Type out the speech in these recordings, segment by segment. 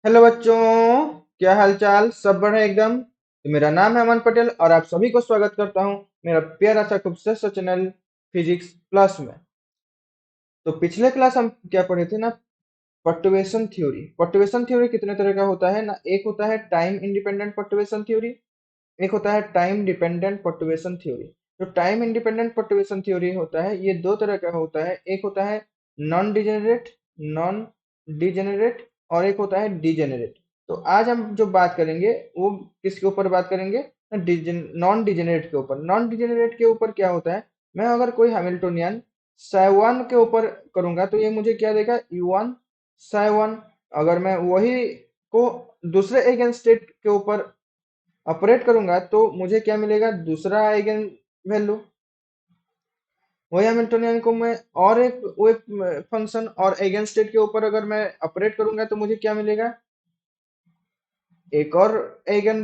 Hello बच्चों, क्या हाल चाल? सब बढ़िया एकदम। तो मेरा नाम है अमन पटेल और आप सभी को स्वागत करता हूँ मेरा प्यारा सा खूबसूरत सा चैनल फिजिक्स प्लस में। तो पिछले क्लास हम क्या पढ़े थे ना, पर्टुर्बेशन थ्योरी। पर्टुर्बेशन थ्योरी कितने तरह का होता है ना, एक होता है टाइम इंडिपेंडेंट पर्टुर्बेशन थ्योरी, एक होता है टाइम डिपेंडेंट पर्टुर्बेशन थ्योरी। तो टाइम इंडिपेंडेंट पर्टुर्बेशन थ्योरी होता है, ये दो तरह का होता है। एक होता है नॉन डिजेनरेट और एक होता है डिजेनरेट। तो आज हम जो बात करेंगे वो किसके ऊपर बात करेंगे? नॉन डिजेनरेट के ऊपर। नॉन डिजेनरेट के ऊपर क्या होता है, मैं अगर कोई हैमिल्टोनियन साई के ऊपर करूंगा तो ये मुझे क्या देगा? U1 साई। अगर मैं वही को दूसरे एगेन स्टेट के ऊपर ऑपरेट करूंगा तो मुझे क्या मिलेगा? दूसरा आइगन वैल्यू। वही हैमिल्टनियन को मैं और एक फंक्शन और आइगन स्टेट के ऊपर अगर मैं ऑपरेट करूंगा तो मुझे क्या मिलेगा? एक और आइगन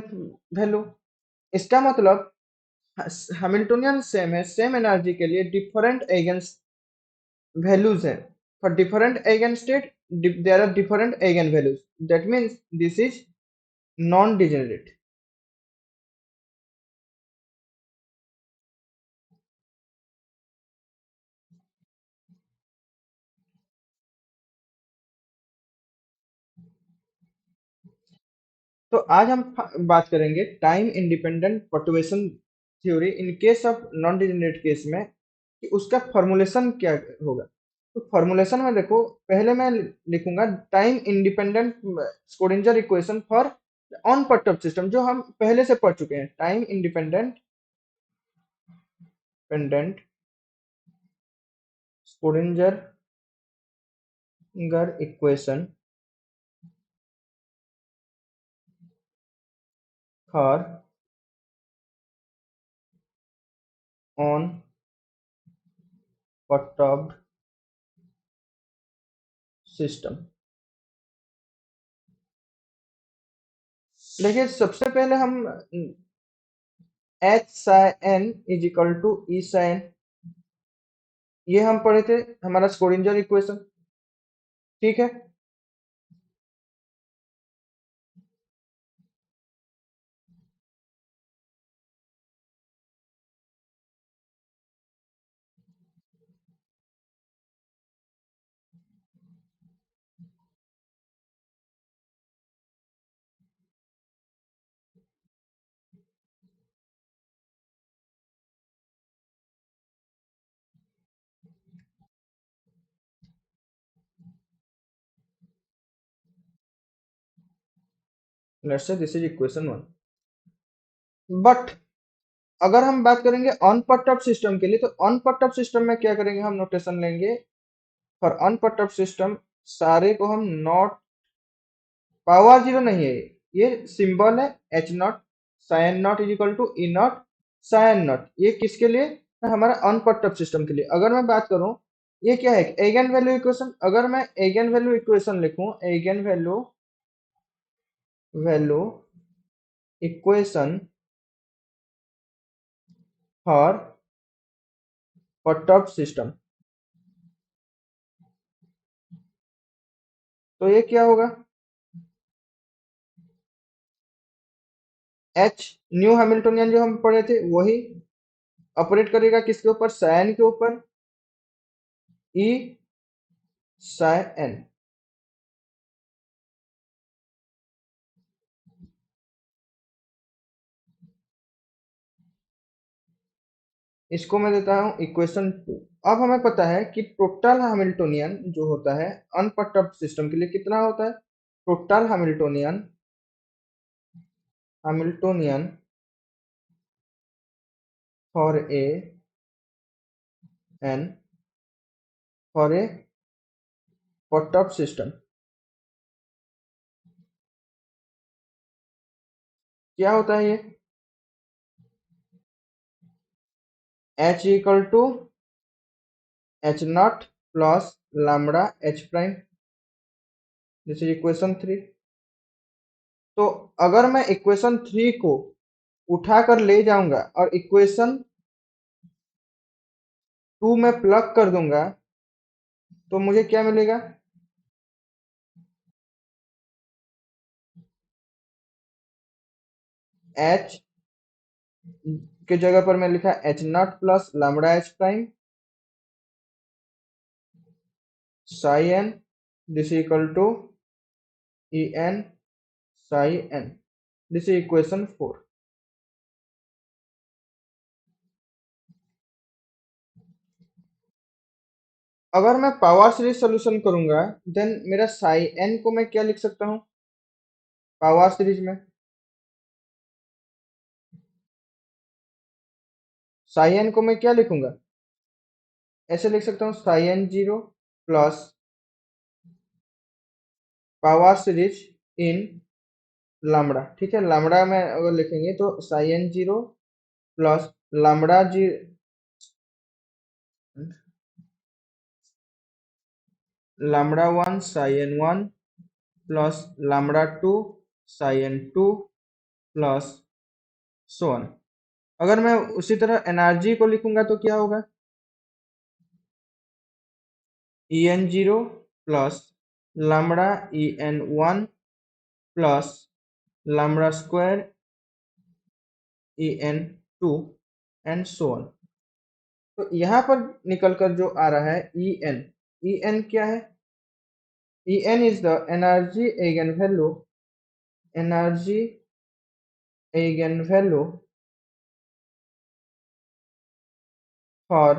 वैल्यू। इसका मतलब हैमिल्टनियन सेम है, सेम एनर्जी के लिए डिफरेंट आइगन वैल्यूज हैं। For different eigenstate there are different eigenvalues. That means this is non degenerate. तो आज हम बात करेंगे time independent perturbation theory in case of non degenerate case में, कि उसका फॉर्मूलेशन क्या होगा। तो फॉर्मूलेशन में देखो, पहले मैं लिखूंगा time independent Schrodinger equation for unperturbed system, जो हम पहले से पढ़ चुके हैं। Time independent pendent Schrodinger equation for unperturbed system. देखिए, सबसे पहले हम H psi n is equal to E psi n, ये हम पढ़े थे, हमारा स्क्रोडिंजर इक्वेशन। ठीक है। Let's say this is equation one. But अगर हम बात करेंगे ऑन पर्टर्ब सिस्टम के लिए, तो ऑन पर्टर्ब सिस्टम में क्या करेंगे? हम नोटेशन लेंगे फॉर ऑन पर्टर्ब सिस्टम, सारे को हम नॉट, पावर जीरो नहीं है ये सिंबल है H naught sign naught is equal to E naught sign naught. ये किसके लिए? हमारा ऑन पर्टर्ब सिस्टम के लिए। अगर मैं बात करूं, ये क्या है? Eigenvalue equation. अगर मैं एगन वैल्यू इक्वेशन लिखूं, eigenvalue value equation for perturb system, तो ये क्या होगा? एच न्यू हैमिल्टोनियन जो हम पढ़े थे वही ऑपरेट करेगा किसके ऊपर? साइन के ऊपर, ई साइन। इसको मैं देता हूं इक्वेशन टू। अब हमें पता है कि टोटल हैमिल्टोनियन जो होता है अनपर्टर्ब्ड सिस्टम के लिए कितना होता है? Total Hamiltonian Hamiltonian for a an for a perturbed system क्या होता है? ये H equal to H naught plus lambda H prime. This is equation three. तो अगर मैं इक्वेशन थ्री को उठाकर ले जाऊंगा और इक्वेशन टू में प्लग कर दूंगा तो मुझे क्या मिलेगा? एच के जगह पर मैं लिखा H naught plus lambda H prime psi n this equal to E n psi n this is equation 4। अगर मैं पावर सीरीज सोल्यूशन करूंगा देन मेरा साई एन को मैं क्या लिख सकता हूँ पावर सीरीज में? साई एन को मैं क्या लिखूंगा? ऐसे लिख सकता हूँ psi N zero plus power series in lambda. ठीक है, लैम्बडा में अगर लिखेंगे तो psi N zero plus lambda जी lambda one psi N one plus lambda two psi N two plus so on. अगर मैं उसी तरह एनर्जी को लिखूंगा तो क्या होगा? E N zero plus lambda E N one plus lambda square E N two and so on. तो यहाँ पर निकल कर जो आ रहा है ई एन क्या है? E n is the energy eigen value for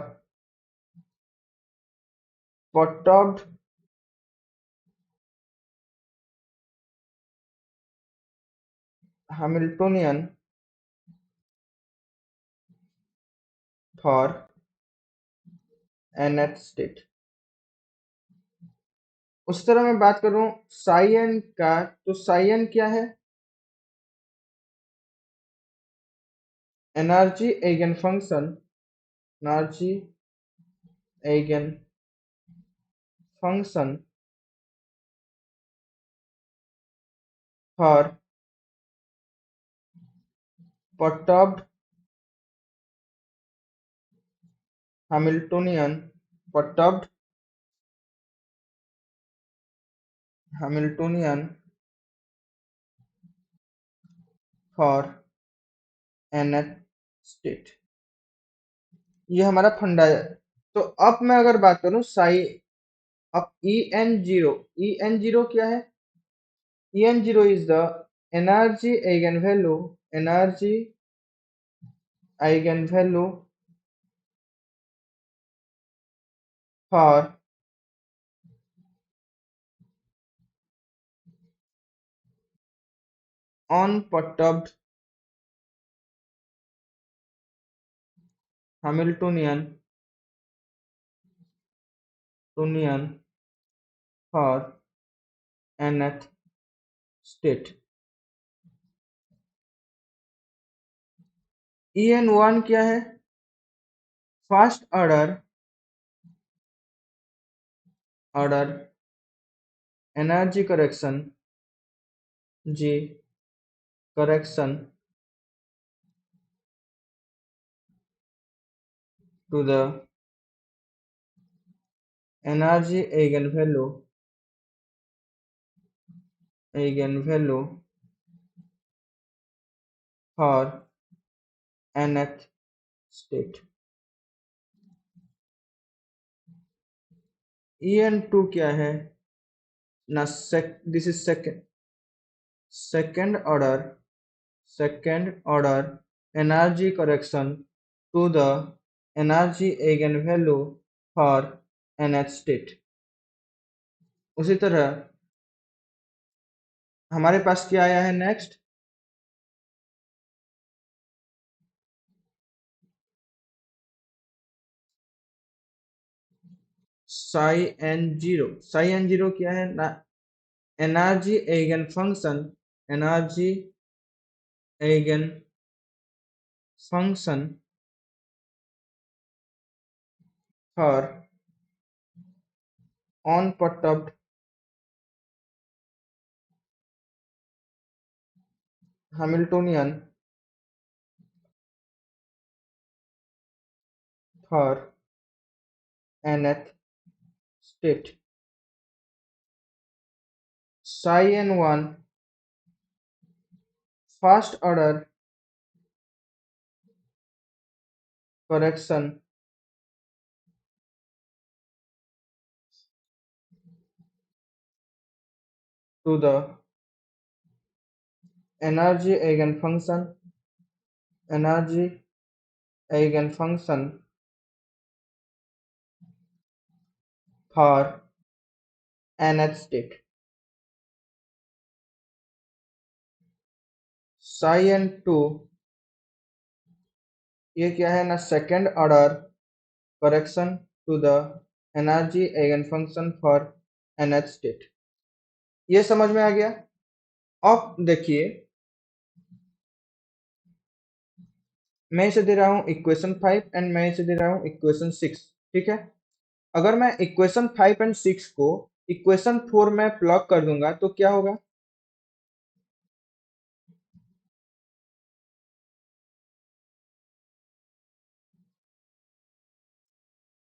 perturbed Hamiltonian for nth state। उस तरह मैं बात करूं साई एन का तो साई एन क्या है? Energy eigen function energy eigen function for perturbed Hamiltonian perturbed Hamiltonian for nth state। ये हमारा फंडा है। तो अब मैं अगर बात करूं साई अब ई एन जीरो क्या है? En0 is the energy eigenvalue for unperturbed Hamiltonian Tonian for nth state। En1 क्या है? फर्स्ट ऑर्डर एनर्जी करेक्शन जी correction to the energy eigen value for nth state। En2 क्या है ना? This is second order energy correction to the energy eigenvalue for nth state। उसी तरह हमारे पास क्या आया है नेक्स्ट? साई एन जीरो क्या है ना? Energy eigenfunction for unperturbed Hamiltonian for nth state। psi n1 first order correction to the energy energy eigenfunction for nth state. psi n2 ये क्या है ना, second order correction to the energy eigenfunction for nth state. ये समझ में आ गया। अब देखिए, मैं इसे दे रहा हूं इक्वेशन 5 एंड मैं इसे दे रहा हूं इक्वेशन 6। ठीक है, अगर मैं इक्वेशन 5 एंड 6 को इक्वेशन 4 में प्लग कर दूंगा तो क्या होगा?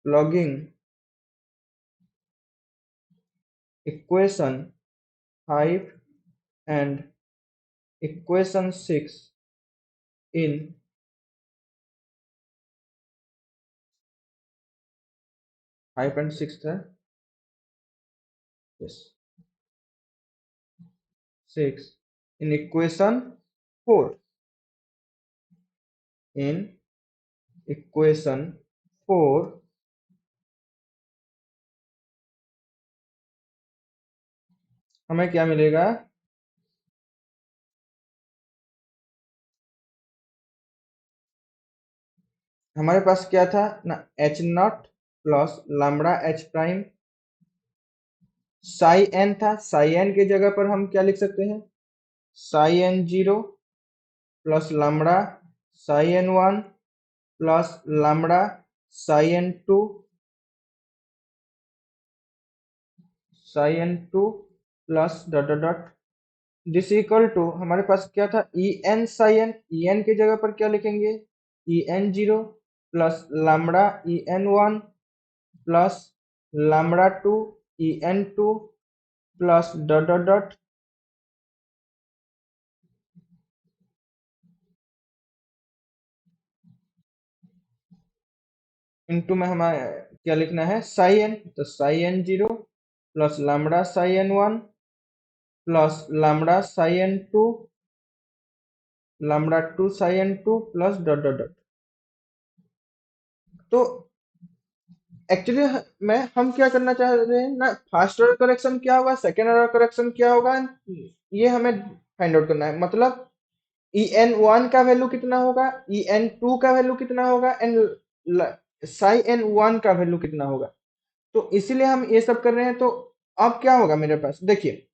Plugging equation 5 and equation 6 in 5 and 6 है, yes, 6 in equation 4, in equation 4 हमें क्या मिलेगा? हमारे पास क्या था ना, H naught plus lambda H prime psi n था। साई एन की जगह पर हम क्या लिख सकते हैं? Psi N zero plus lambda psi N one plus lambda psi N two plus dot dot dot this equal to, हमारे पास क्या था? E n psi n. E n की जगह पर क्या लिखेंगे? E N zero plus lambda E N one plus lambda two E N two plus dot dot dot into में हमें क्या लिखना है? Psi n. तो psi N zero plus lambda psi N one plus lambda psi N two lambda two psi N two plus dot dot dot. तो actually में हम क्या करना चाह रहे हैं ना, फर्स्ट ऑर्डर करेक्शन क्या होगा, सेकेंड ऑर्डर करेक्शन क्या होगा, ये हमें फाइंड आउट करना है। मतलब ई एन वन का वैल्यू कितना होगा, ई एन टू का वैल्यू कितना होगा एंड साई एन वन का वैल्यू कितना होगा। तो इसीलिए हम ये सब कर रहे हैं। तो अब क्या होगा मेरे पास, देखिए,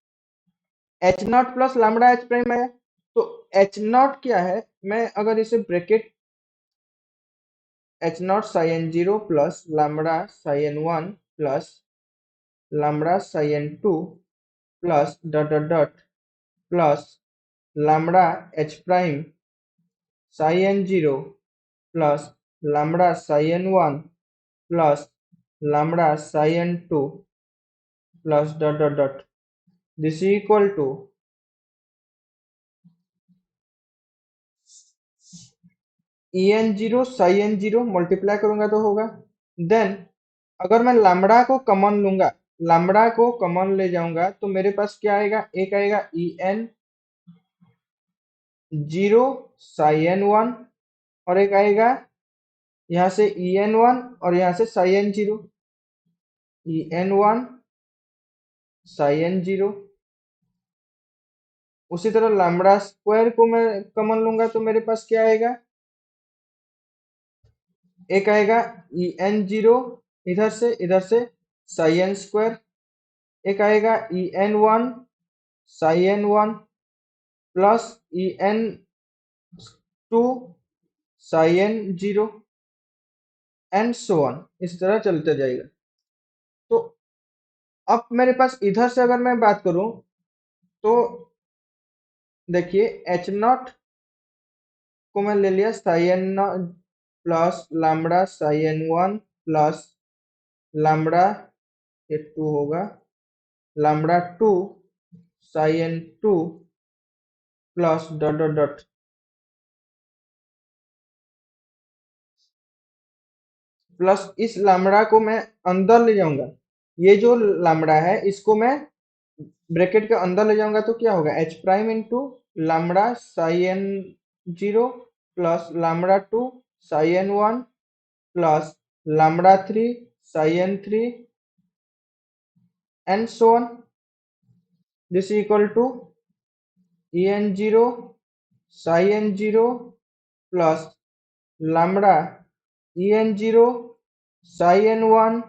H naught plus lambda H prime है। तो एच नॉट क्या है, मैं अगर इसे bracket H not psi N zero plus lambda psi N one plus lambda psi N two plus dot dot dot plus lambda H prime psi N zero plus lambda psi N one plus lambda psi N two plus dot dot dot this equal to E N zero psi N zero multiply करूंगा तो होगा। Then अगर मैं lambda को common लूंगा, lambda को common ले जाऊंगा तो मेरे पास क्या आएगा? एक आएगा E N zero psi N one और एक आएगा यहाँ से ई एन वन और यहाँ से psi N zero. E N one psi N zero. उसी तरह लैम्बडा स्क्वायर को मैं कॉमन लूंगा तो मेरे पास क्या आएगा? एक आएगा ई एन जीरो इधर से साई एन स्क्वायर। एक आएगा E N one psi N one plus E N two psi N zero and so on, इस तरह चलते जाएगा। तो अब मेरे पास इधर से अगर मैं बात करूं तो देखिए, एच नॉट को मैं ले लिया psi n plus lambda psi N one plus lambda, ये टू होगा, lambda two psi N two plus dot dot dot plus इस लैम्ब्डा को मैं अंदर ले जाऊंगा, ये जो लैम्ब्डा है इसको मैं ब्रैकेट के अंदर ले जाऊंगा तो क्या होगा, H prime into lambda psi N zero plus lambda two psi N one plus lambda 3 psi n 3 and so on. This is equal to en 0 psi n 0 plus lambda en 0 psi n 1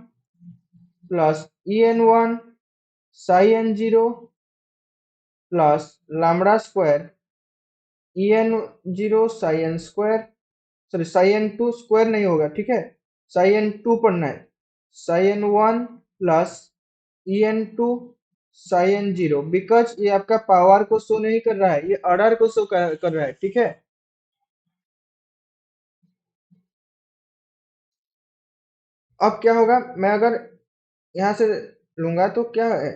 plus en 1 psi n 0 plus lambda square en 0 psi n square, sorry psi n 2 square नहीं होगा, ठीक है, psi n 2 पढ़ना है, psi n 1 plus en 2 psi n 0, because ये आपका power को show नहीं कर रहा है, ये ऑर्डर को शो कर रहा है, ठीक है। अब क्या होगा, मैं अगर यहाँ से लूंगा तो क्या है,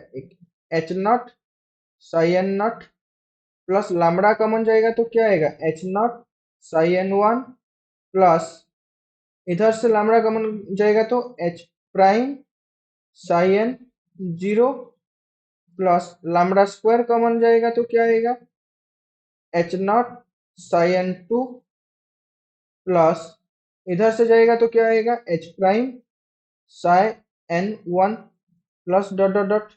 H not psi N naught plus lambda common जाएगा तो क्या आएगा, H not psi N one plus इधर से लैम्ब्डा कॉमन जाएगा तो H prime psi N zero plus lambda square common जाएगा तो क्या आएगा, H not psi N two plus इधर से जाएगा तो क्या आएगा, H prime psi N one plus dot dot dot,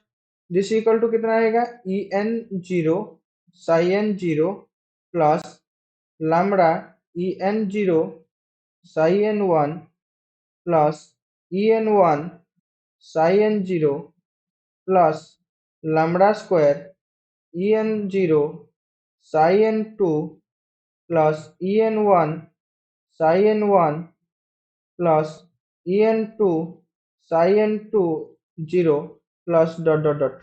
this equal to कितना आएगा, E N zero psi N zero plus lambda E N zero psi N one plus E N one psi N zero plus lambda square E N zero psi N two plus E N one psi N one plus E N two psi N two zero plus dot dot dot.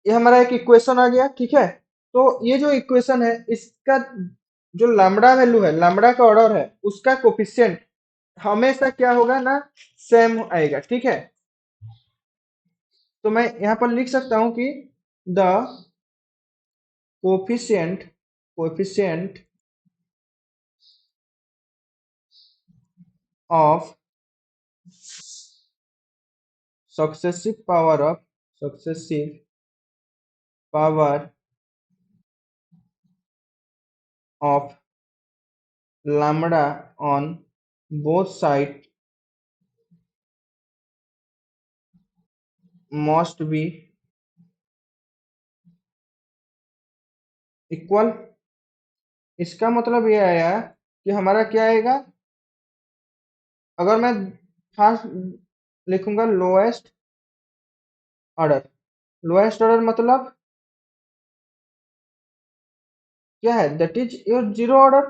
ये हमारा एक equation आ गया, ठीक है। तो ये जो equation है इसका जो लैम्ब्डा वैल्यू है, लैम्ब्डा का ऑर्डर है, उसका कोफिशिएंट हमेशा क्या होगा ना, सेम आएगा, ठीक है। तो मैं यहाँ पर लिख सकता हूँ कि the coefficient coefficient of successive power of lambda on both sides must be equal. इसका मतलब ये आया कि हमारा क्या आएगा, अगर मैं फर्स्ट लिखूंगा लोएस्ट ऑर्डर, लोएस्ट ऑर्डर मतलब क्या है, that is your zero order,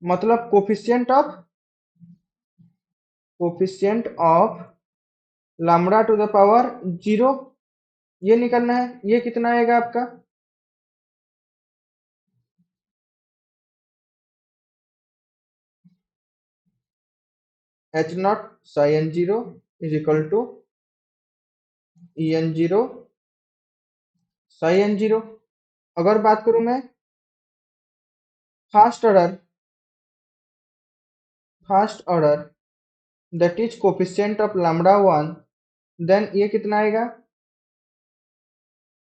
मतलब coefficient of lambda to the power zero, ये निकलना है। ये कितना आएगा आपका, H not psi N zero is equal to E N zero psi N zero. अगर बात करूं मैं first order, that is coefficient of lambda one, then ये कितना आएगा,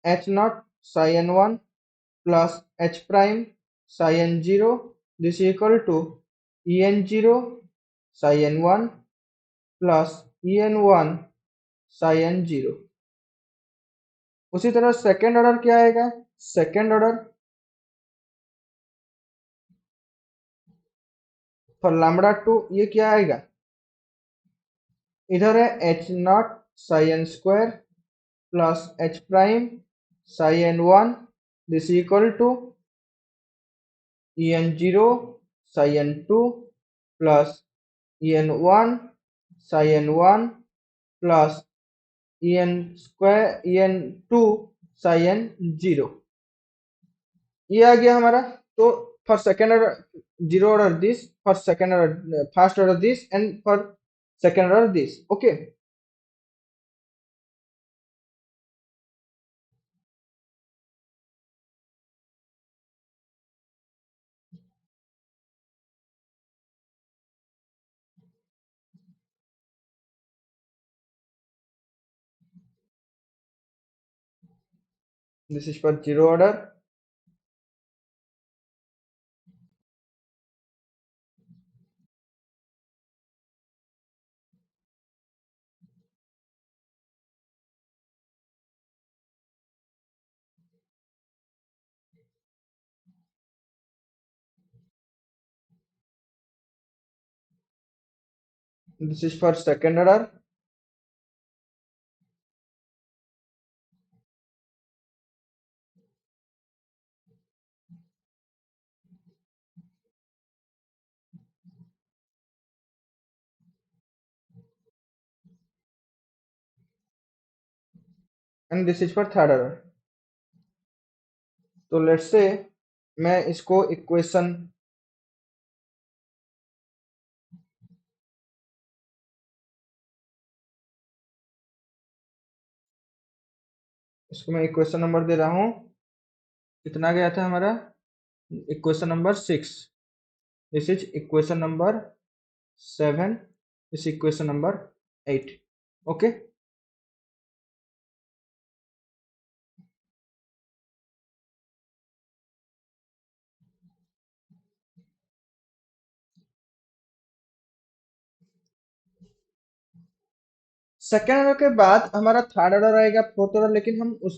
H not psi N one plus H prime psi N zero, this equal to E N zero psi N one plus E N one psi N zero. उसी तरह second order क्या आएगा, second order for lambda two ये क्या आएगा, इधर है H not psi n square plus H prime psi N one, this equal to E N zero psi N two plus E N one psi N one plus E N square E N two psi N zero. ये आ गया हमारा। तो for second order zero order this, for second order first order this and for second order this, okay. This is for zero order. This is for second order. And this is for third order. तो let's say मैं इसको equation number दे रहा हूँ। कितना गया था हमारा? Equation number 6। This is equation number 7। This equation number 8। Okay. Second order के बाद हमारा थर्ड ऑर्डर आएगा, फोर्थ ऑर्डर, लेकिन हम उस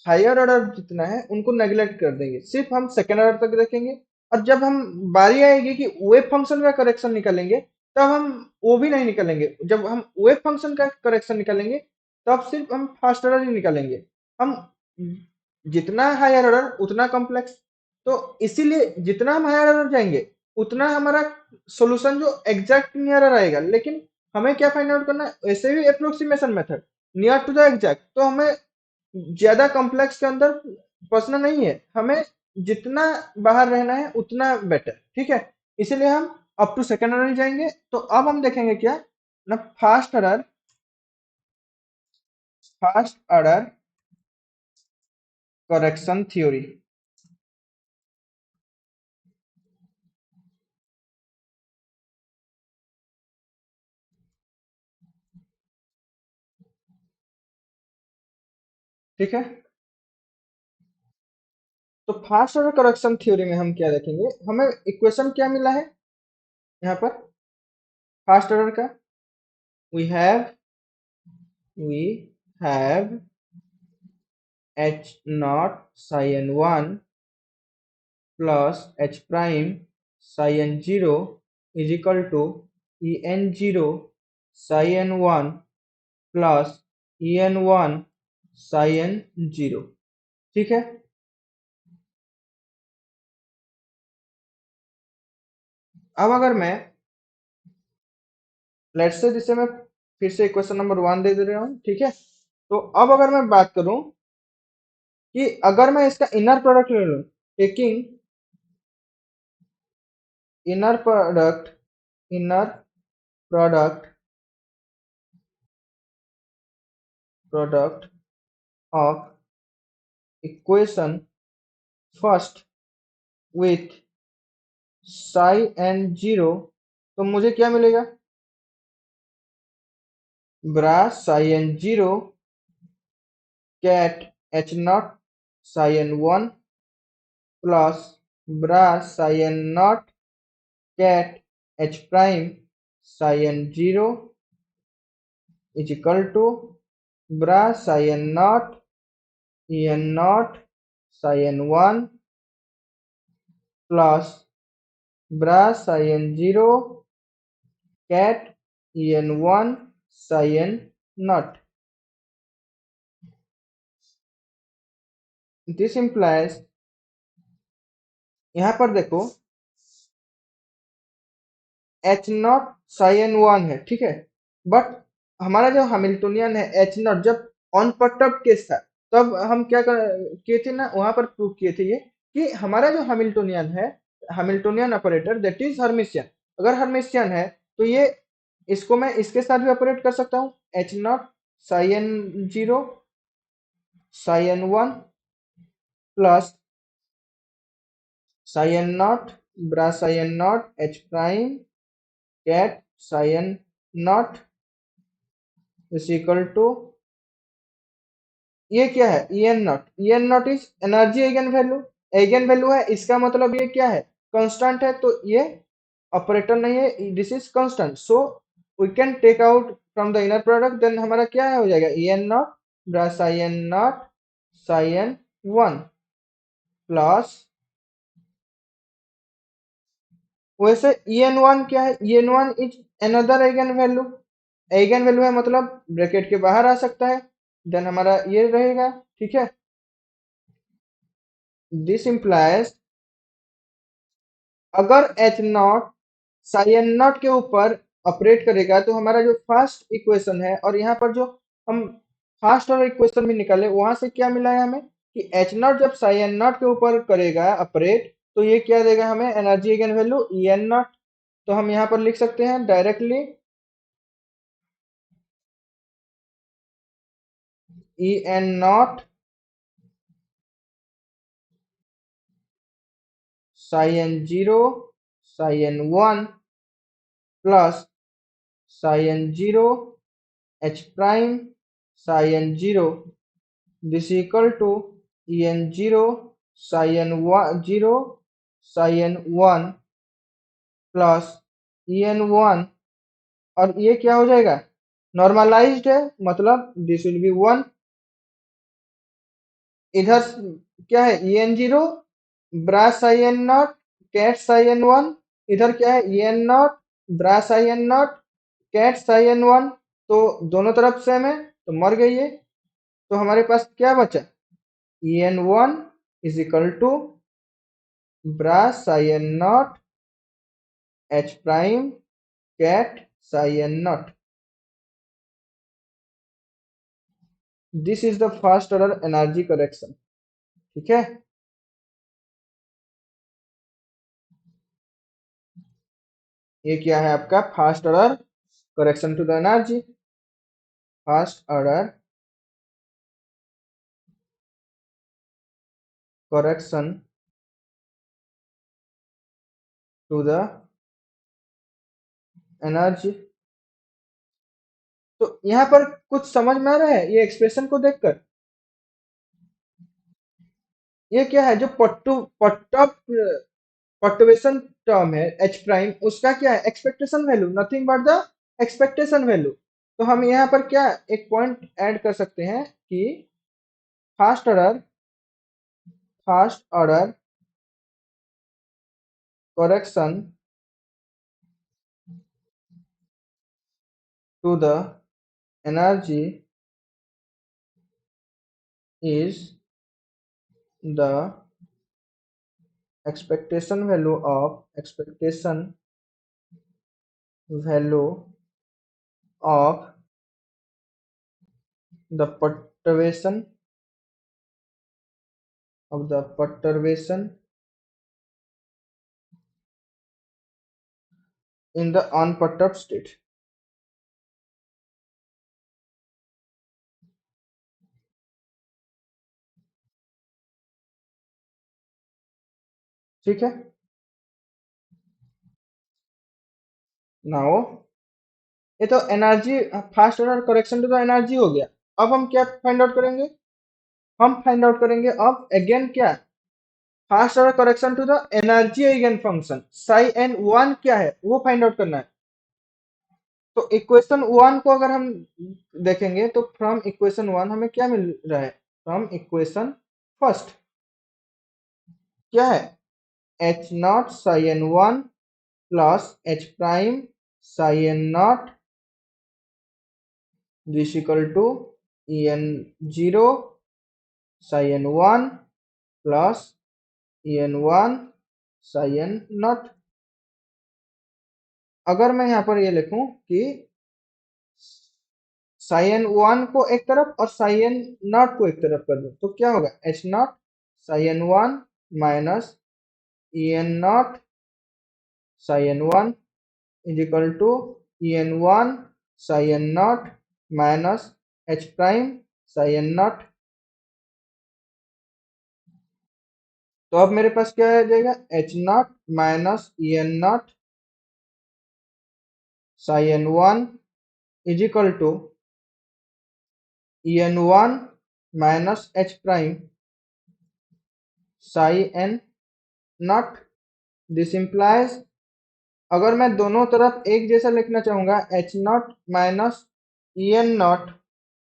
हायर ऑर्डर जितना है उनको नेग्लेक्ट कर देंगे, सिर्फ हम सेकेंड ऑर्डर तक देखेंगे। और जब हम बारी आएगी कि वेव फंक्शन का करेक्शन निकालेंगे, तब हम वो भी नहीं निकालेंगे। जब हम वेव फंक्शन का करेक्शन निकालेंगे तब सिर्फ हम फर्स्ट ऑर्डर ही निकालेंगे। हम जितना हायर ऑर्डर उतना कॉम्प्लेक्स। तो इसीलिए जितना हम हायर ऑर्डर जाएंगे उतना हमारा सॉल्यूशन जो एग्जैक्ट नियर आएगा। लेकिन हमें क्या फाइंड आउट करना है? वैसे भी approximation method near to the exact, तो हमें ज्यादा कॉम्प्लेक्स के अंदर फंसना नहीं है। हमें जितना बाहर रहना है उतना बेटर, ठीक है। इसीलिए हम अप टू सेकेंड ऑर्डर जाएंगे। तो अब हम देखेंगे क्या ना, फास्ट ऑर्डर करेक्शन थ्योरी। ठीक है। तो फास्ट ऑर्डर करेक्शन थ्योरी में हम क्या देखेंगे? हमें इक्वेशन क्या मिला है यहाँ पर फास्ट ऑर्डर का? We have we have h नॉट psi n1 plus h prime psi n0 is equal to en0 psi n1 plus en1 psi n0। ठीक है। अब अगर मैं लेट्स से जिसे मैं फिर से इक्वेशन नंबर 1 दे रहा हूँ, ठीक है। तो अब अगर मैं बात करूं कि अगर मैं इसका इनर प्रोडक्ट ले लूं, taking inner product inner product product of equation first with psi N zero, तो मुझे क्या मिलेगा? Bra psi N zero ket H not psi N one plus bra psi N not ket H prime psi N zero is equal to bra psi N nought E N not psi N one plus bra psi N zero ket E N one psi N not. This implies, यहाँ पर देखो H not psi N one है, ठीक है। But हमारा जो Hamiltonian है H not, जब ऑन परटर्ब केस था तब हम क्या किए थे ना, वहां पर प्रूव किए थे ये कि हमारा जो हैमिल्टोनियन है, Hamiltonian operator that is Hermitian. अगर हर्मिशियन है तो ये इसको मैं इसके साथ भी ऑपरेट कर सकता हूँ, H not psi N zero psi N one plus psi N naught bra psi N naught H prime ket psi N naught is equal to ये क्या है, E N not is energy eigen value है, इसका मतलब ये क्या है, constant है, तो ये ऑपरेटर नहीं है, this is constant, so we can take out from the inner product, then हमारा क्या हो जाएगा, E N naught bra psi n not psi N one plus, वैसे ई एन वन क्या है, E N one is another eigen value है, मतलब bracket के बाहर आ सकता है, देन हमारा ये रहेगा, ठीक है। दिस इंप्लाइज, अगर H not psi N naught के ऊपर ऑपरेट करेगा तो हमारा जो फर्स्ट इक्वेशन है, और यहाँ पर जो हम फर्स्ट और इक्वेशन में निकाले वहां से क्या मिला है हमें, कि एच नॉट जब साई एन नॉट के ऊपर करेगा ऑपरेट, तो ये क्या देगा हमें, energy eigen value E N naught. तो हम यहाँ पर लिख सकते हैं directly E N not psi N zero psi N one plus psi N zero H prime psi N zero, this equal to en 0 psi n 0 psi n 1 plus en 1, और ये क्या हो जाएगा, नॉर्मलाइज्ड है, मतलब दिस विल बी 1, इधर क्या है en 0 bra psi n not ket psi n one, इधर क्या है en नॉट bra psi n not ket psi n one, तो दोनों तरफ सेम है, तो मर गई है, तो हमारे पास क्या बचा, en 1 is equal to bra psi n naught H prime ket psi N not, this is the first order energy correction, ठीक है। ये क्या है आपका first order correction to the energy, first order correction to the energy. तो यहाँ पर कुछ समझ में आ रहा है ये एक्सप्रेशन को देखकर, ये क्या है, जो पर्टुबेशन टर्म है एच प्राइम, उसका क्या है, expectation value, nothing but the expectation value. तो हम यहाँ पर क्या एक पॉइंट ऐड कर सकते हैं कि first order correction to the energy is the expectation value the perturbation of the perturbation in the unperturbed state, ठीक है। नाउ ये तो energy, first order correction to the energy हो गया। अब हम क्या फाइंड आउट करेंगे, हम फाइंड आउट करेंगे अब अगेन क्या, first order correction to the energy eigen function psi N one क्या है वो फाइंड आउट करना है। तो इक्वेशन वन को अगर हम देखेंगे तो फ्रॉम इक्वेशन वन हमें क्या मिल रहा है, फ्रॉम इक्वेशन फर्स्ट क्या है, H not psi N one plus H prime psi N not this equal to E N zero psi N one plus E N one psi N naught. अगर मैं यहाँ पर ये लिखूं कि साई एन वन को एक तरफ और साई एन नॉट को एक तरफ कर दूं तो क्या होगा, H not psi N one minus E N not psi N one is equal to E N one psi N not minus H prime psi N naught. तो अब मेरे पास क्या आ जाएगा, H not minus E N not psi N one is equal to E N one minus H prime psi N not. This implies, अगर मैं दोनों तरफ एक जैसा लिखना चाहूंगा, H not minus E N not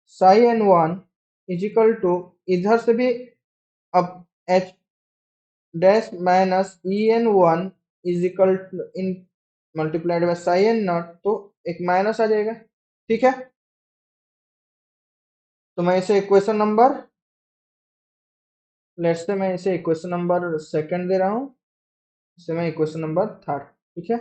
psi N one is equal to, इधर से भी अब H dash minus E N one is equal to in multiplied by psi N naught, तो एक माइनस आ जाएगा। ठीक है, तो मैं इसे इक्वेशन नंबर, लेट्स से मैं इसे इक्वेशन नंबर सेकंड दे रहा हूँ, इसे मैं इक्वेशन नंबर थर्ड। ठीक है,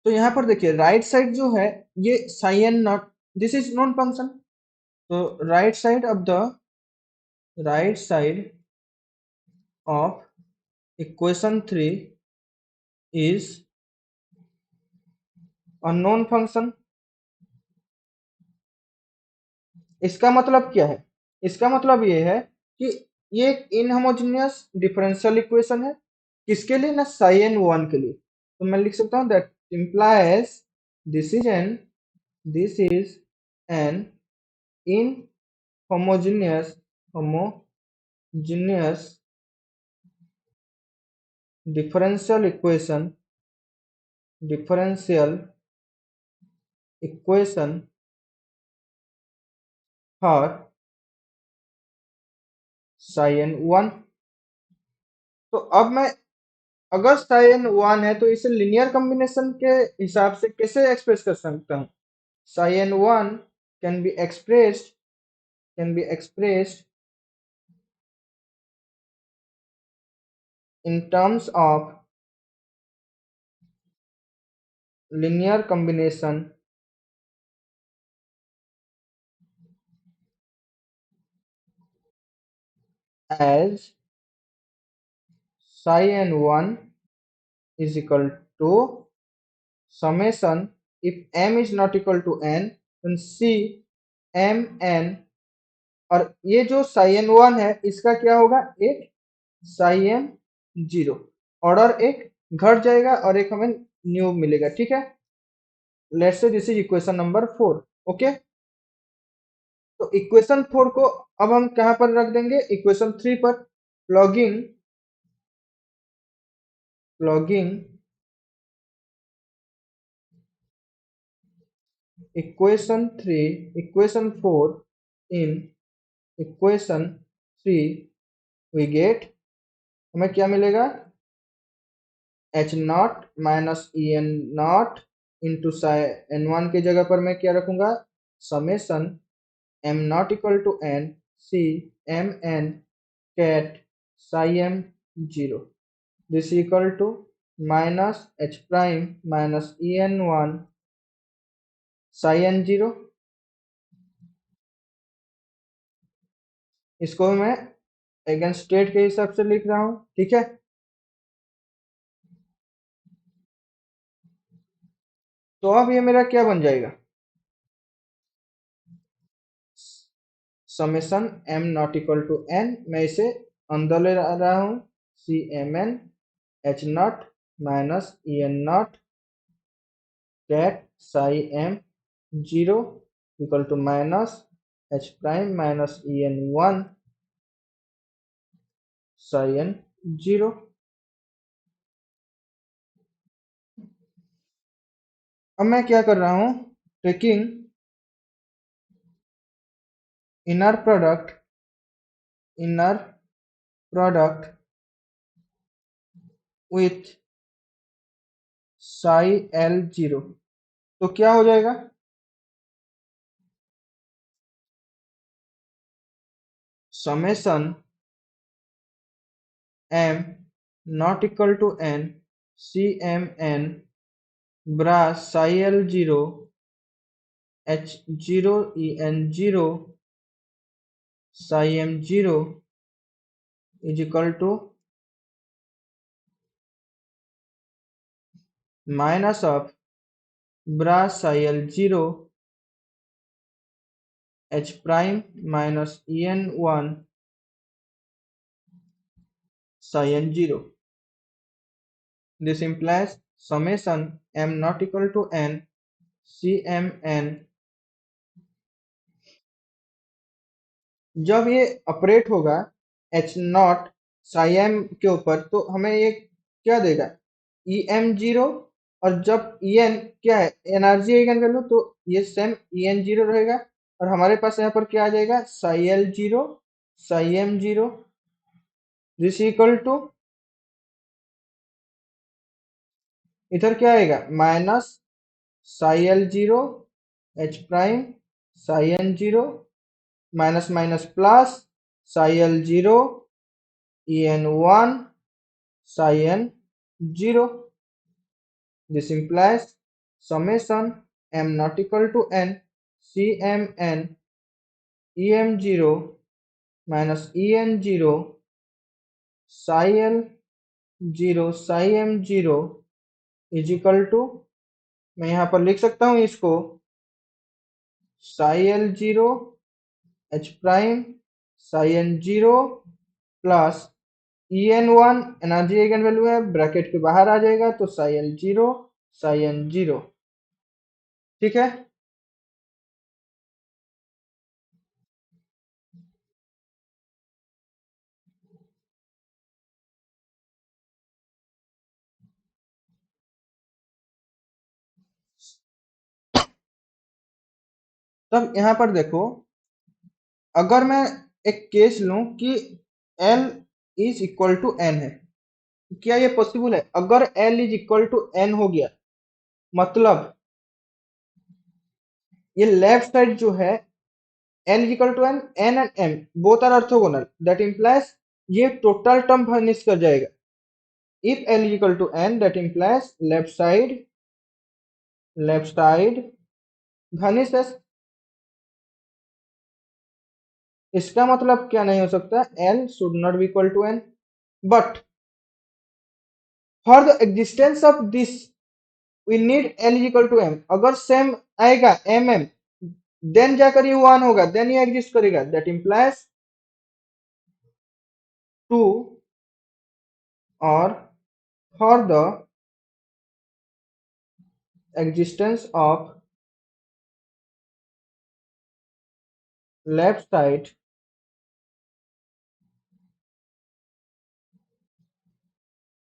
तो यहाँ पर देखिए राइट साइड जो है ये psi N not, this is known function. तो right side of equation 3 is a known function. इसका मतलब क्या है? इसका मतलब ये है कि ये एक इनहोमोजेनियस डिफरेंशियल इक्वेशन है। किसके लिए? ना साई एन वन के लिए। तो मैं लिख सकता हूँ that implies this is N this is N inhomogeneous homogeneous differential equation differential equation for psi n 1। तो अब मैं, अगर psi n 1 है तो इसे लिनियर कॉम्बिनेशन के हिसाब से कैसे एक्सप्रेस कर सकता हूँ? psi n 1 can be expressed can be expressed in terms of linear combination as psi n 1 is equal to summation, if m is not equal to n then c m n, और ये जो Sai N one है इसका क्या होगा? एक Sai N zero, order एक घट जाएगा और एक हमें न्यू मिलेगा। ठीक है, let's say this is equation number 4। Okay, तो इक्वेशन 4 को अब हम कहां पर रख देंगे? इक्वेशन 3 पर। Plugging plugging equation 4 in equation 3 we get, हमें क्या मिलेगा? H not minus E N naught into n one की जगह पर मैं क्या रखूंगा? Summation M not equal to N C M n ket psi M zero, this equal to minus H prime minus E N one psi N zero. इसको मैं again state के हिसाब से लिख रहा हूं। ठीक है, तो अब ये मेरा क्या बन जाएगा? Summation M not equal to N, मैं इसे अंदर ले रहा हूं, C M N H not minus E N not ket psi M zero equal to minus H prime minus E N one psi N zero. अब मैं क्या कर रहा हूं? Taking inner product inner product with psi L zero, तो क्या हो जाएगा? Summation M not equal to N C M N brass psi L zero H zero E N zero psi M zero is equal to minus of bras psi L zero H prime minus E N one psi n 0. This implies summation m not equal to n Cmn. जब ये operate होगा H not Sai M के ऊपर तो हमें ये क्या देगा ई एम जीरो। और जब ई एन क्या है एनर्जी आइगन वैल्यू तो ये सेम ई एन जीरो रहेगा। और हमारे पास यहाँ पर क्या आ जाएगा psi L zero psi M zero this equal to इधर क्या आएगा minus psi L zero H prime psi N zero minus minus plus psi L zero E N one psi n 0. This implies summation m not equal to n Cmn em 0 minus en 0 psi l 0 psi m 0 is equal to मैं यहाँ पर लिख सकता हूँ इसको psi l 0 h prime psi n 0 plus en1 energy eigen value है bracket के बाहर आ जाएगा तो psi l 0 psi n 0 ठीक है। तब यहाँ पर देखो अगर मैं एक केस लूं कि L is equal to n है क्या ये पॉसिबल है अगर L is equal to n हो गया मतलब ये लेफ्ट साइड जो है L is equal to n n and m both are orthogonal that implies ये टोटल टर्म वर्निश कर जाएगा if L is equal to n that implies left side vanishes. इसका मतलब क्या नहीं हो सकता L should not be equal to N but for the existence of this we need L is equal to M अगर same आएगा M M then जाकर ये वन होगा देन ये एग्जिस्ट करेगा दैट इंप्लाइज टू और for the existence of left side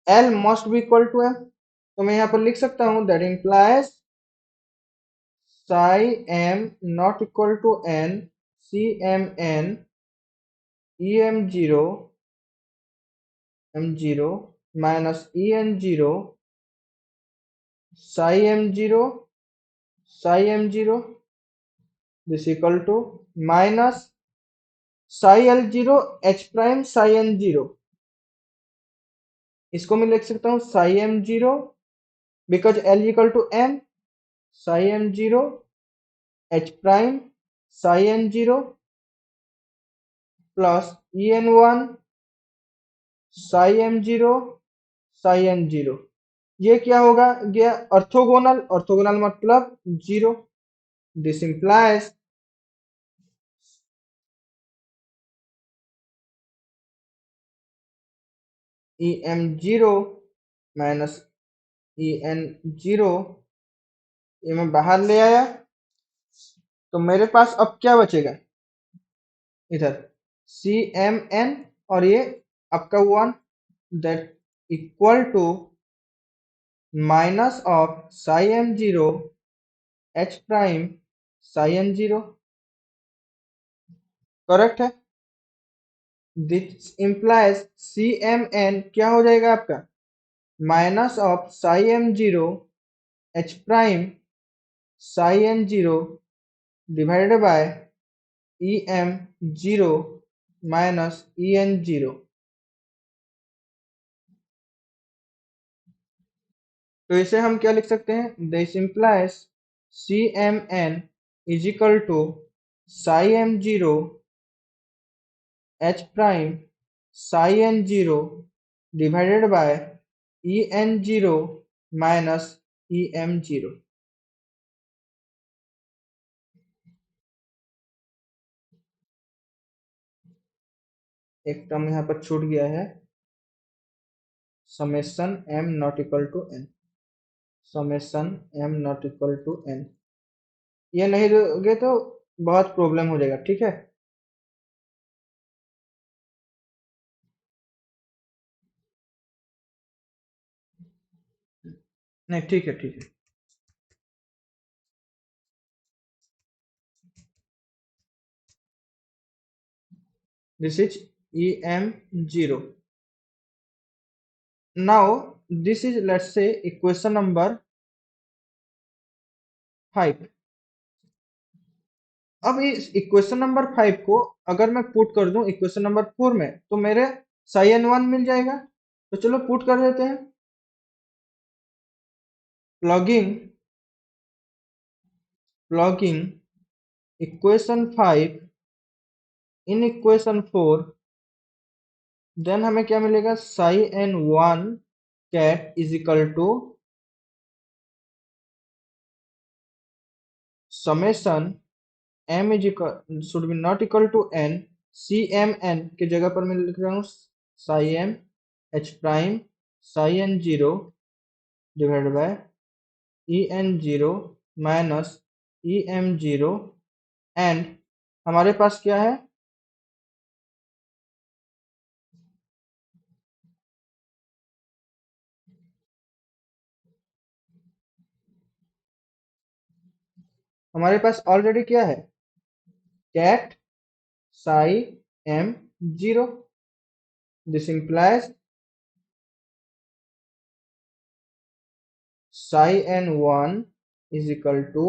L must be equal to M तो मैं यहाँ पर लिख सकता हूं that implies psi m not equal to n Cmn em0 m0 minus en0 psi m0 psi m0 this equal to minus psi l0 h prime psi n0 इसको मैं लिख सकता हूँ psi m0 because l equal to m psi m0 h prime psi n0 plus en1 psi m0 psi n0 ये क्या होगा गया orthogonal orthogonal मतलब zero this implies E M zero minus E N zero ये मैं बाहर ले आया तो मेरे पास अब क्या बचेगा इधर सी एम एन और ये आपका one that equal to minus of psi M zero H prime psi N zero correct है। This implies C M n क्या हो जाएगा आपका minus of psi M zero H prime psi N zero divided by E M zero minus E N zero. तो इसे हम क्या लिख सकते हैं this implies C M n is equal to psi M zero H prime psi N zero divided by E N zero minus E M zero. एक term यहाँ पर छूट गया है summation m not equal to n, summation m not equal to n। ये नहीं दोगे तो बहुत प्रॉब्लम हो जाएगा, ठीक है। नहीं, ठीक है, ठीक है। This is em0। now this is, let's say, equation number 5। अब इस इक्वेशन नंबर 5 को अगर मैं पुट कर दूं इक्वेशन नंबर 4 में तो मेरे साइन वन मिल जाएगा। तो चलो पुट कर देते हैं। Plugging plugging equation 5 in equation 4, then हमें क्या मिलेगा, psi N one ket is equal to summation m is equal should be not equal to n, C M N की जगह पर मैं लिख रहा हूँ psi M H prime psi N zero divide by E N zero minus E M zero. And हमारे पास क्या है, हमारे पास ऑलरेडी क्या है, ket psi M zero. This implies psi N one is equal to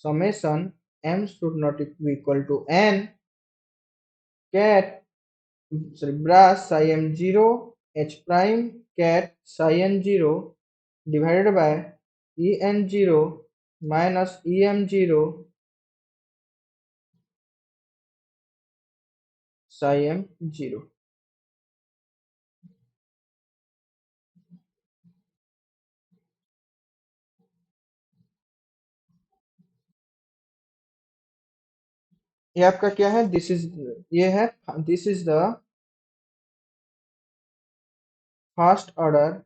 summation m should not be equal to n cat, sorry, brass psi m0 h prime cat psi n0 divided by en0 minus em0 psi m0। ये आपका क्या है, this is, ये है, this is the first order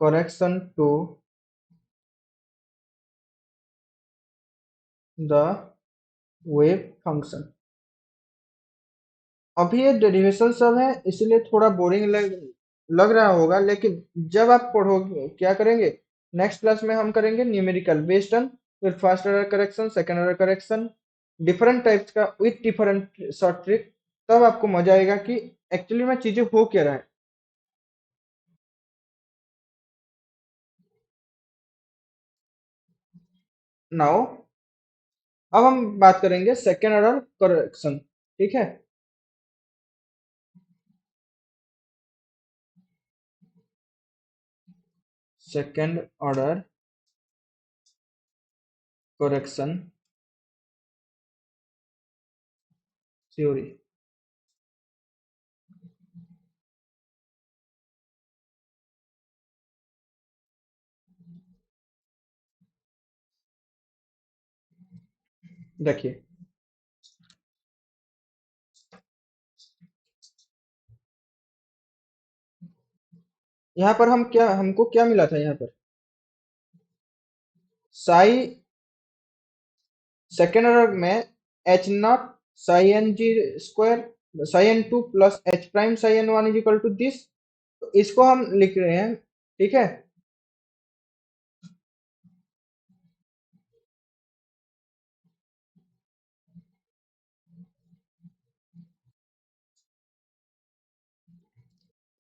correction to the wave function। अभी ये derivation सब है इसलिए थोड़ा बोरिंग लग रहा होगा, लेकिन जब आप पढ़ोगे क्या करेंगे, नेक्स्ट क्लास में हम करेंगे न्यूमेरिकल बेस्ड ऑन, फिर first order correction, second order correction, different types का विथ डिफरेंट शॉर्ट ट्रिक। तब आपको मजा आएगा कि एक्चुअली में चीजें हो क्या रहा है। नाउ अब हम बात करेंगे सेकेंड ऑर्डर करेक्शन, ठीक है। Second order correction theory. देखिए यहाँ पर हम क्या, हमको क्या मिला था यहाँ पर, साई सेकेंड ऑर्डर में H not psi N G square psi N two plus H prime psi N one is equal to this. इसको हम लिख रहे हैं, ठीक है।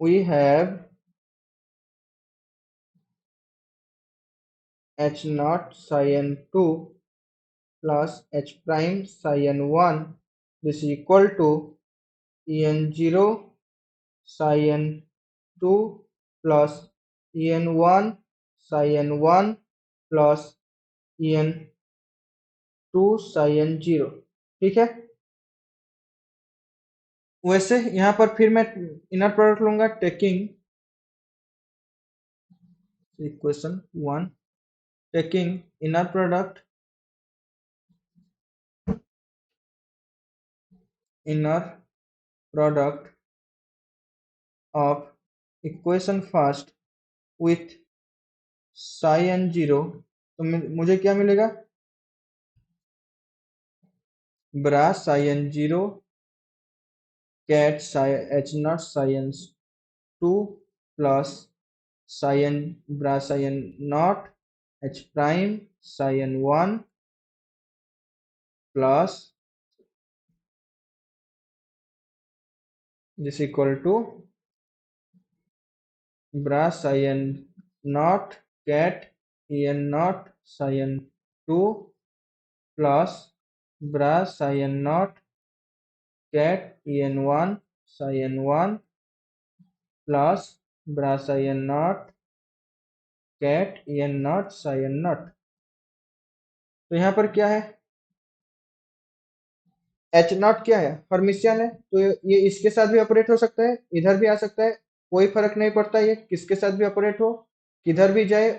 We have H not psi N two plus H prime psi N one this is equal to E N zero psi N two plus E N one psi N one plus E N two psi N zero, ठीक है। वैसे यहाँ पर फिर मैं inner product लूंगा, taking equation one, taking inner product of equation first with psi n zero, तो मुझे क्या मिलेगा? Bra psi n zero ket H nought psi n two plus psi n bra psi n not H prime sign one plus this equal to bra psi n nought ket en nought sign two plus bra psi n nought ket en1 psi n one plus bra psi n nought ket en nought sign not. तो यहाँ पर क्या है? H naught क्या है? Hermitian है, तो ये इसके साथ भी ऑपरेट हो सकता है, इधर भी आ सकता है, कोई फर्क नहीं पड़ता ये किसके साथ भी ऑपरेट हो, किधर भी जाए,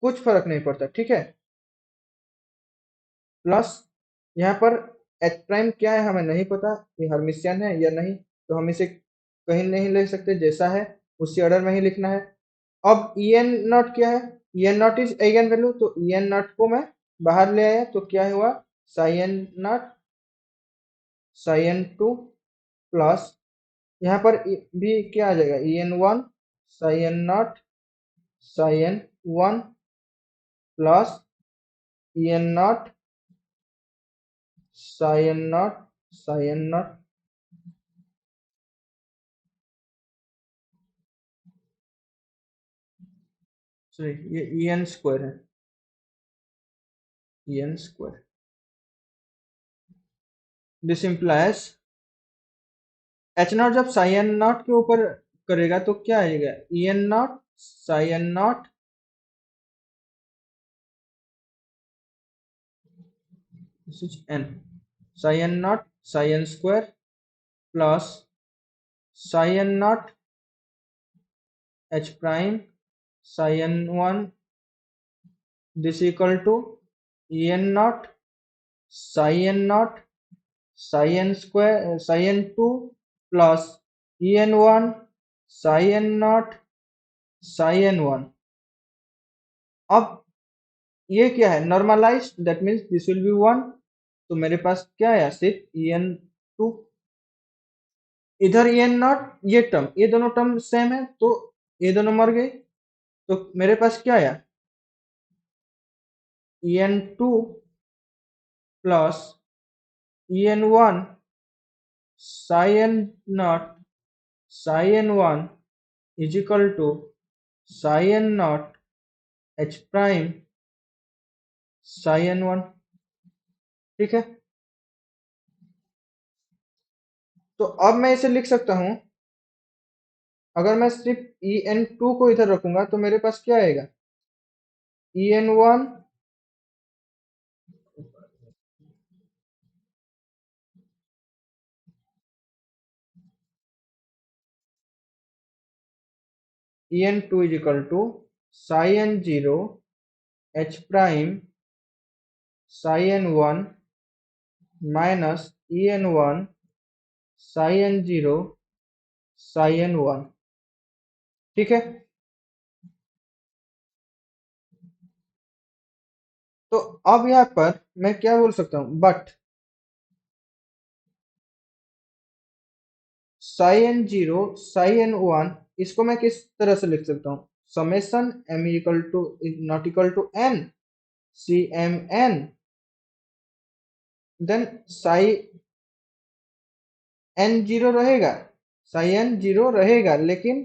कुछ फर्क नहीं पड़ता, ठीक है। प्लस यहाँ पर एच प्राइम क्या है हमें नहीं पता, ये हर्मिशियन है या नहीं, तो हम इसे कहीं नहीं ले सकते, जैसा है उसी ऑर्डर में ही लिखना है। अब ई एन नॉट क्या है? E N not is eigen value, तो ई एन नॉट को मैं बाहर ले आया, तो क्या हुआ? Psi N not sign two plus यहाँ पर भी क्या आ जाएगा? E N one psi N not psi N one plus E N not sign not, sorry ये ई एन स्क्वायर है, E N square. This implies H not जब साइन नॉट के ऊपर करेगा तो क्या आएगा? E N not sign not, this is N psi N not psi N square plus psi N not H prime sign one, this equal to E N not sign not psi N square psi N two plus E N one psi N not psi N one. अब ये क्या है? Normalize, that means this will be one, तो मेरे पास क्या है? सिर्फ ई एन टू, इधर ई एन नॉट, ये टर्म, ये दोनों टर्म सेम है, तो ये दोनों मर गए, तो मेरे पास क्या आया? E N two plus E N one psi N not psi N one is equal to psi N not H prime sign one, ठीक है। तो अब मैं इसे लिख सकता हूं, अगर मैं सिर्फ ई एन टू को इधर रखूंगा तो मेरे पास क्या आएगा? E N one E N two is equal to psi N zero H prime sign one minus E N one psi N zero psi N one, ठीक है। तो अब यहाँ पर मैं क्या बोल सकता हूँ? But psi N zero psi N one, इसको मैं किस तरह से लिख सकता हूँ? Summation M equal to not equal to N C M N, then psi N zero रहेगा, साई एन जीरो रहेगा, लेकिन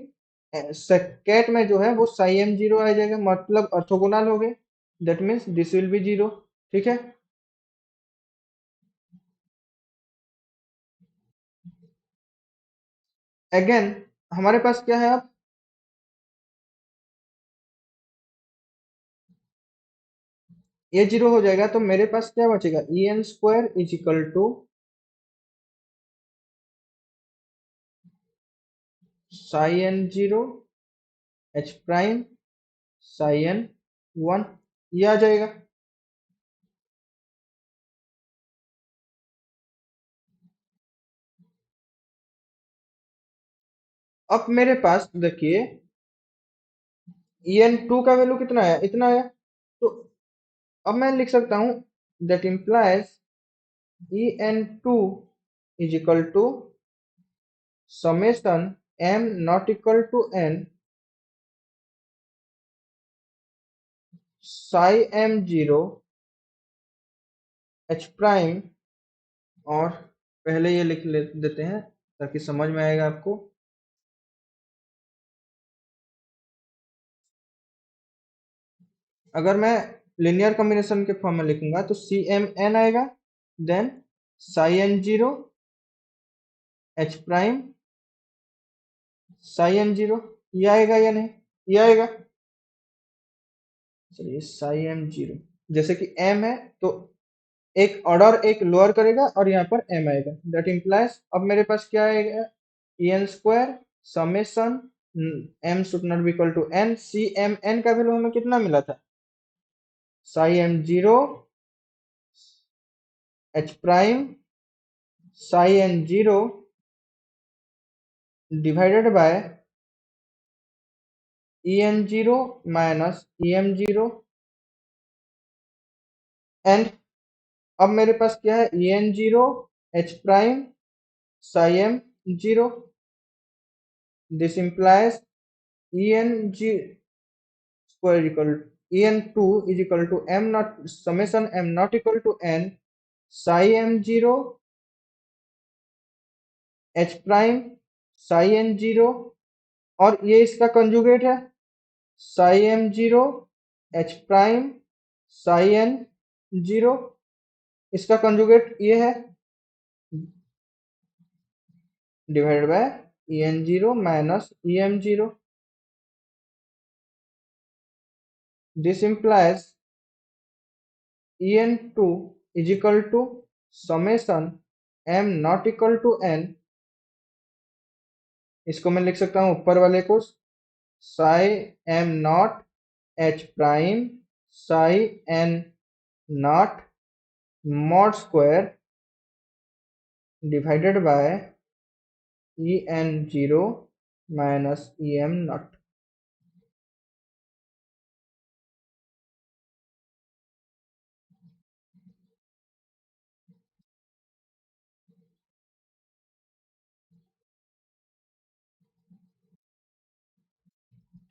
कैट में जो है वो साई एम जीरो आ जाएगा, मतलब ऑर्थोगोनल हो गए, that means this will B zero, ठीक है। अगेन हमारे पास क्या है? अब ये जीरो हो जाएगा, तो मेरे पास क्या बचेगा? E N square is equal to psi N zero H prime psi N one, ये आ जाएगा। अब मेरे पास देखिए En2 का वैल्यू कितना है, इतना है। तो अब मैं लिख सकता हूं that implies En2 is equal to summation m not equal to n psi m0 h prime, और पहले ये लिख देते हैं ताकि समझ में आएगा आपको। अगर मैं लिनियर कॉम्बिनेशन के फॉर्म में लिखूंगा तो सी एम एन आएगा, then psi N zero H prime psi N zero, ये आएगा या नहीं, ये आएगा। चलिए साई एम जीरो, जैसे कि एम है तो एक ऑर्डर एक लोअर करेगा और यहाँ पर एम आएगा, दैट इम्प्लाइज अब मेरे पास क्या आएगा, E N square summation M should not be equal to N, C M N का वैल्यू हमें कितना मिला था, psi M zero H prime psi N zero divided by E N zero minus E M zero, and अब मेरे पास क्या है, E N zero H prime psi M zero, this implies E N G square equal E N two is equal to M not summation M not equal to N psi M zero H prime psi N zero, और ये इसका conjugate है psi M zero H prime psi N zero, इसका conjugate ये है divided by E N zero minus E M zero, this implies E N two is equal to summation M not equal to N, इसको मैं लिख सकता हूँ ऊपर वाले को psi M not H prime psi N not mod square divided by E N zero minus E M not.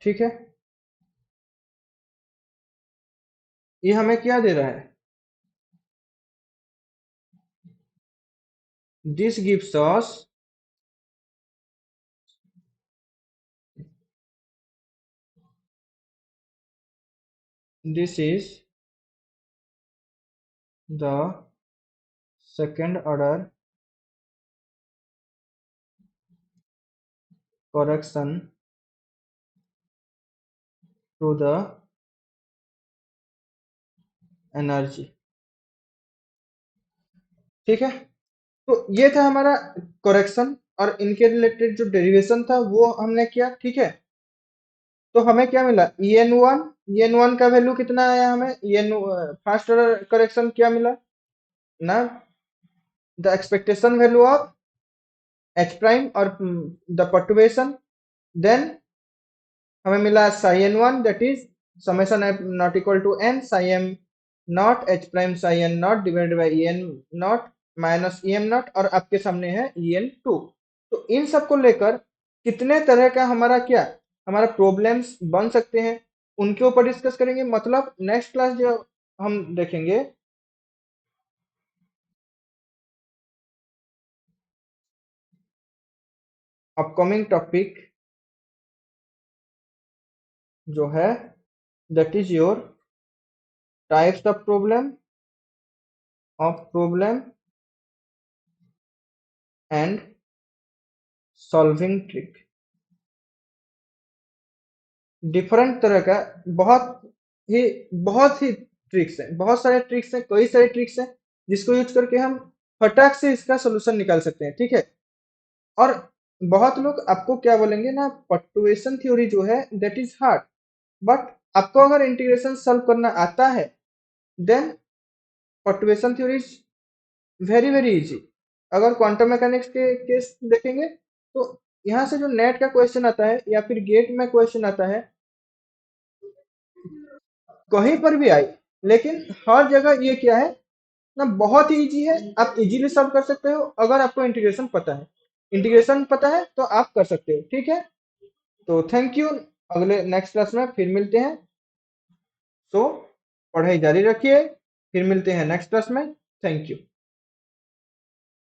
ठीक है, ये हमें क्या दे रहा है, this gives us this is the second order correction to the energy। ठीक है, तो ये था हमारा करेक्शन, और इनके रिलेटेड जो डेरिवेशन था वो हमने किया। ठीक है, तो हमें क्या मिला, ई एन वन का वैल्यू कितना आया हमें, E N first order correction क्या मिला ना, the expectation value of H prime और द पर्टुबेशन, देन हमें मिला psi N one that is summation M not equal to N psi M not H prime psi N not divided by E N not minus E M not, और आपके सामने है E N to. तो इन सब को लेकर कितने तरह का हमारा क्या, हमारा प्रॉब्लम्स बन सकते हैं, उनके ऊपर डिस्कस करेंगे। मतलब नेक्स्ट क्लास जो हम देखेंगे, अपकमिंग टॉपिक जो है that is your types of problem and solving trick. Different तरह का ही बहुत ही ट्रिक्स हैं, बहुत सारे ट्रिक्स हैं, कई सारे ट्रिक्स हैं जिसको यूज करके हम फटाक से इसका सोल्यूशन निकाल सकते हैं। ठीक है, और बहुत लोग आपको क्या बोलेंगे ना, पट्टुएशन थ्योरी जो है दैट इज हार्ड, बट आपको अगर इंटीग्रेशन सॉल्व करना आता है then perturbation theory is very very easy. अगर क्वांटम मैकेनिक्स के केस देखेंगे तो यहाँ से जो नेट का क्वेश्चन आता है या फिर गेट में क्वेश्चन आता है, कहीं पर भी आए, लेकिन हर जगह ये क्या है ना, बहुत ही इजी है, आप इजीली सॉल्व कर सकते हो अगर आपको इंटीग्रेशन पता है। इंटीग्रेशन पता है तो आप कर सकते हो, ठीक है। तो थैंक यू, अगले नेक्स्ट क्लास में फिर मिलते हैं। सो पढ़ाई जारी रखिए, फिर मिलते हैं नेक्स्ट क्लास में। Thank you.